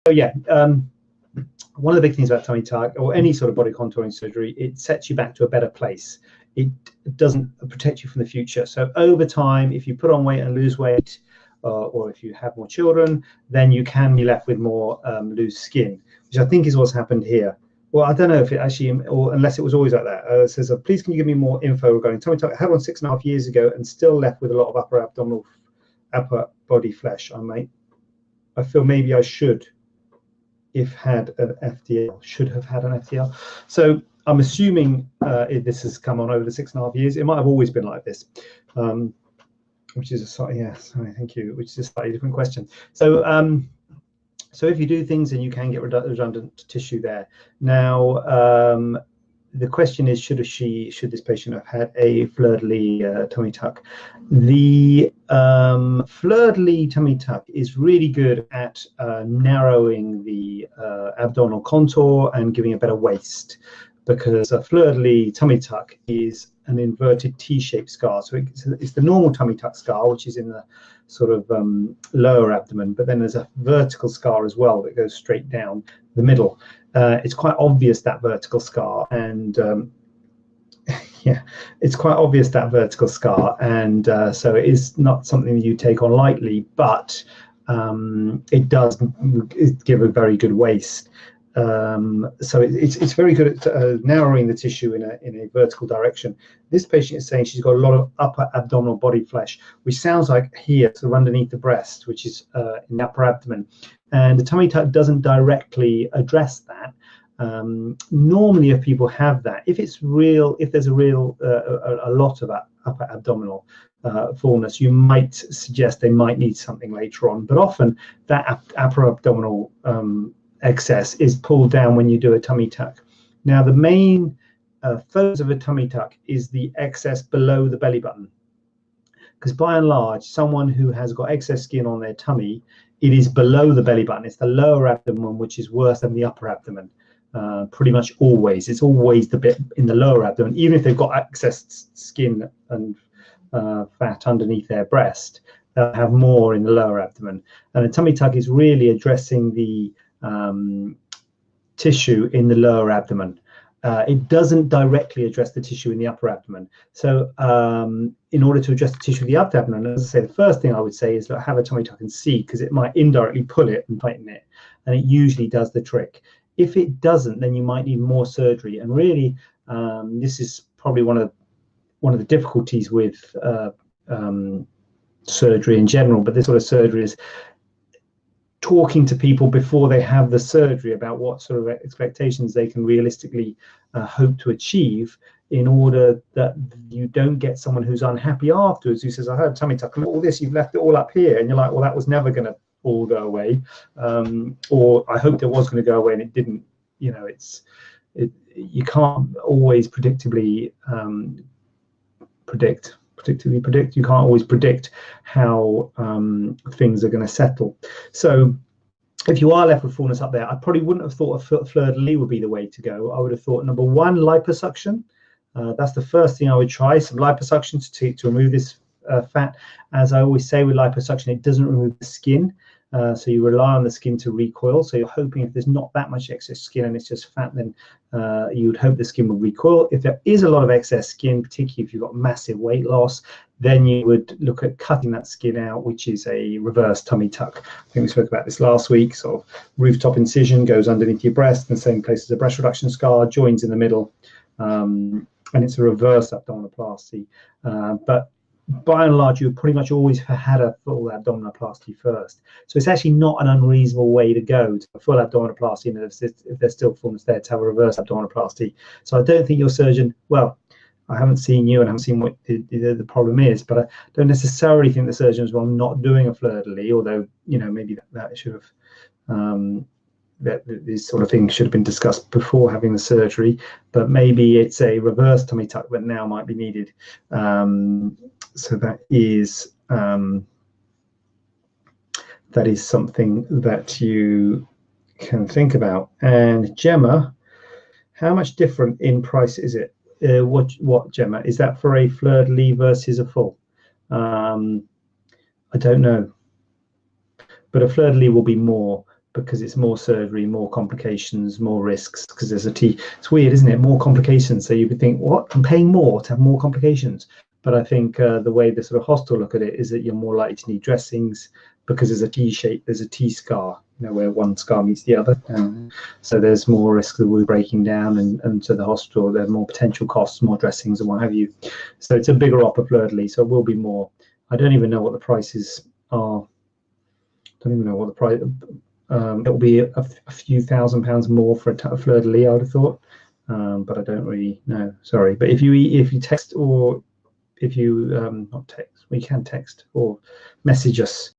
So yeah, one of the big things about tummy tuck or any sort of body contouring surgery, it sets you back to a better place. It doesn't protect you from the future. So over time, if you put on weight and lose weight, or if you have more children, then you can be left with more loose skin, which I think is what's happened here. Well, I don't know if it actually, or unless it was always like that. It says, please can you give me more info regarding tummy tuck? I had one 6.5 years ago and still left with a lot of upper body flesh. I feel maybe I should if had an FDL, should have had an FDL. So I'm assuming this has come on over the 6.5 years. It might have always been like this, which is a slightly, yeah, sorry, thank you, which is a slightly different question. So so if you do things, then you can get redundant tissue there. Now, the question is, should this patient have had a Fleur De Lis tummy tuck? The Fleur De Lis tummy tuck is really good at narrowing the abdominal contour and giving a better waist, because a Fleur De Lis tummy tuck is an inverted T-shaped scar. So it's the normal tummy tuck scar, which is in the sort of lower abdomen, but then there's a vertical scar as well that goes straight down the middle. It's quite obvious, that vertical scar, and yeah, it's quite obvious, that vertical scar, and so it is not something that you take on lightly, but it does give a very good waist. So it's very good at narrowing the tissue in a vertical direction. This patient is saying she's got a lot of upper abdominal body flesh, which sounds like here, sort of underneath the breast, which is in the upper abdomen. And the tummy tuck doesn't directly address that. Normally, if people have that, if there's a lot of upper abdominal fullness, you might suggest they might need something later on. But often that upper abdominal excess is pulled down when you do a tummy tuck. Now, the main focus of a tummy tuck is the excess below the belly button, because by and large, someone who has got excess skin on their tummy, it is below the belly button. It's the lower abdomen which is worse than the upper abdomen. Pretty much always, it's always the bit in the lower abdomen, even if they've got excess skin and fat underneath their breast, they'll have more in the lower abdomen. And a tummy tuck is really addressing the tissue in the lower abdomen. It doesn't directly address the tissue in the upper abdomen. So in order to address the tissue in the upper abdomen, as I say, the first thing I would say is to have a tummy tuck and see, because it might indirectly pull it and tighten it, and it usually does the trick. If it doesn't, then you might need more surgery. And really, this is probably one of the difficulties with surgery in general, but this sort of surgery is talking to people before they have the surgery about what sort of expectations they can realistically hope to achieve, in order that you don't get someone who's unhappy afterwards, who says, I had a tummy tuck and all this, you've left it all up here, and you're like, well, that was never going to all go away, or I hoped it was going to go away and it didn't. You know, you can't always predictably predict. You can't always predict how things are going to settle. So if you are left with fullness up there, I probably wouldn't have thought a Fleur De Lis would be the way to go. I would have thought, number one, liposuction. That's the first thing I would try, some liposuction to remove this fat. As I always say with liposuction, it doesn't remove the skin. So you rely on the skin to recoil. So you're hoping, if there's not that much excess skin and it's just fat, then you would hope the skin would recoil. If there is a lot of excess skin, particularly if you've got massive weight loss, then you would look at cutting that skin out, which is a reverse tummy tuck. I think we spoke about this last week. So rooftop incision goes underneath your breast in the same place as a breast reduction scar, joins in the middle, and it's a reverse abdominoplasty. But by and large, you pretty much always had a full abdominoplasty first. So it's actually not an unreasonable way to go to a full abdominoplasty, and if there's still fullness there, to have a reverse abdominoplasty. So I don't think your surgeon, well, I haven't seen you and I haven't seen what the problem is, but I don't necessarily think the surgeon is wrong not doing a Fleur De Lis, although, you know, maybe that should have, that these sort of things should have been discussed before having the surgery, but maybe it's a reverse tummy tuck that now might be needed. So that is something that you can think about. And Gemma, how much different in price is it? What Gemma, is that for a Fleur De Lis versus a full? I don't know, but a Fleur De Lis will be more. because it's more surgery, more complications, more risks, because there's a T. It's weird, isn't it? More complications. So you could think, what? I'm paying more to have more complications. But I think the way the sort of hospital look at it is that you're more likely to need dressings because there's a T shape, there's a T scar, where one scar meets the other. So there's more risk of the wound breaking down, and to the hospital, there are more potential costs, more dressings and what have you. So it's a bigger op of Fleur De Lis, so it will be more. I don't even know what the prices are. Don't even know what the price. It'll be a few £1,000s more for a Fleur De Lis, I would have thought, but I don't really know. Sorry, but if you text, or if you not text, we can text or message us